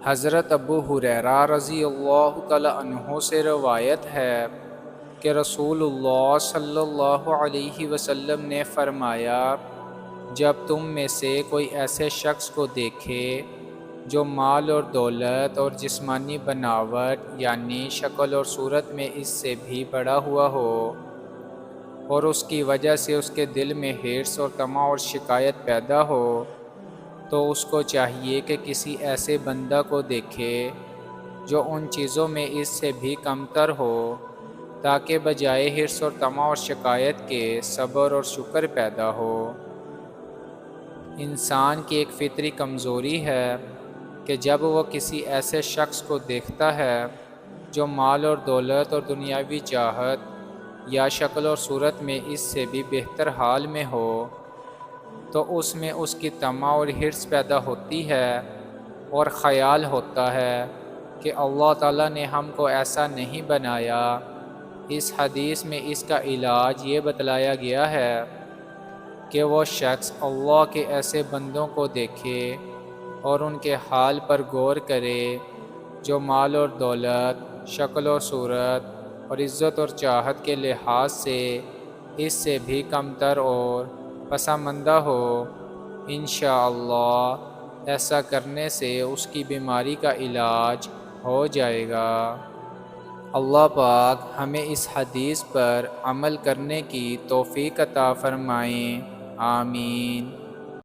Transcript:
حضرت ابو ہریرہ رضی اللہ تعالی عنہ سے روایت ہے کہ رسول اللہ صلی اللہ علیہ وسلم نے فرمایا، جب تم میں سے کوئی ایسے شخص کو دیکھے جو مال اور دولت اور جسمانی بناوٹ یعنی شکل اور صورت میں اس سے بھی بڑا ہوا ہو، اور اس کی وجہ سے اس کے دل میں حرص اور طمع اور شکایت پیدا ہو، تو اس کو چاہیے کہ کسی ایسے بندہ کو دیکھے جو ان چیزوں میں اس سے بھی کمتر ہو، تاکہ بجائے حرص اور طمع اور شکایت کے صبر اور شکر پیدا ہو۔ انسان کی ایک فطری کمزوری ہے کہ جب وہ کسی ایسے شخص کو دیکھتا ہے جو مال اور دولت اور دنیاوی چاہت یا شکل اور صورت میں اس سے بھی بہتر حال میں ہو، تو اس میں اس کی طمع اور حرص پیدا ہوتی ہے، اور خیال ہوتا ہے کہ اللہ تعالیٰ نے ہم کو ایسا نہیں بنایا۔ اس حدیث میں اس کا علاج یہ بتلایا گیا ہے کہ وہ شخص اللہ کے ایسے بندوں کو دیکھے اور ان کے حال پر غور کرے جو مال اور دولت، شکل اور صورت اور عزت اور چاہت کے لحاظ سے اس سے بھی کمتر اور پسماندہ ہو۔ انشاءاللہ ایسا کرنے سے اس کی بیماری کا علاج ہو جائے گا۔ اللہ پاک ہمیں اس حدیث پر عمل کرنے کی توفیق عطا فرمائیں، آمین۔